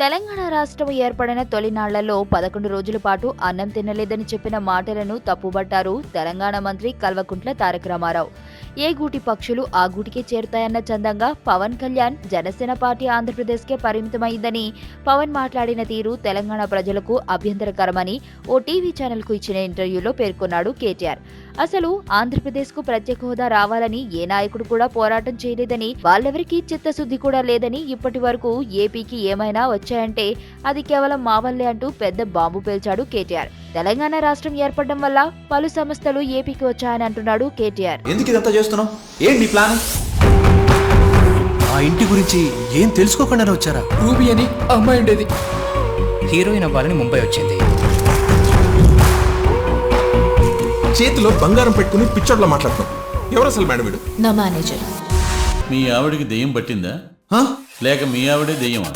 తెలంగాణ రాష్ట్రం ఏర్పడిన తొలినాళ్లలో 11 రోజుల పాటు అన్నం తినలేదని చెప్పిన మాటలను తప్పుబట్టారు తెలంగాణ మంత్రి కల్వకుంట్ల తారక రామారావు. ఏ గూటి పక్షులు ఆ గూటికే చేరుతాయన్న చందంగా పవన్ కళ్యాణ్ జనసేన పార్టీ ఆంధ్రప్రదేశ్కే పరిమితమైందని పవన్ మాట్లాడిన తీరు తెలంగాణ ప్రజలకు అభ్యంతరకరమని ఓ టీవీ ఛానల్కు ఇచ్చిన ఇంటర్వ్యూలో పేర్కొన్నాడు కేటీఆర్. అసలు ఆంధ్రప్రదేశ్కు ప్రత్యేక హోదా రావాలని ఏ నాయకుడు కూడా పోరాటం చేయలేదని, వాళ్ళెవరికీ చిత్తశుద్ధి కూడా లేదని, ఇప్పటి వరకు ఏపీకి ఏమైనా వచ్చాయంటే అది కేవలం మా వల్లే అంటూ పెద్ద బాంబు పేల్చాడు కేటీఆర్. తెలంగాణ రాష్ట్రం ఏర్పడడం వల్ల పలు సంస్థలు ఏపీకి వచ్చాయని అంటున్నాడు కేటీఆర్. ఎందుకు ఇదంతా చేస్తున్నావు? ఏంటి నీ ప్లాన్? ఆ ఇంటి గురించి ఏం తెలుసుకోకుండా వచ్చారా? రూబీ అని అమ్మాయి ఉండేది. హీరోయిన్ అవ్వాలని ముంబై వచ్చింది. చేతిలో బంగారం పెట్టుకుని పిచ్చోడ్లో మాట్లాడుతున్నావు. ఎవరు అసలు మేడం వీడు? నా మేనేజర్. మీ ఆవిడికి దెయ్యం పట్టిందా లేక మీ ఆవిడే దెయ్యమా?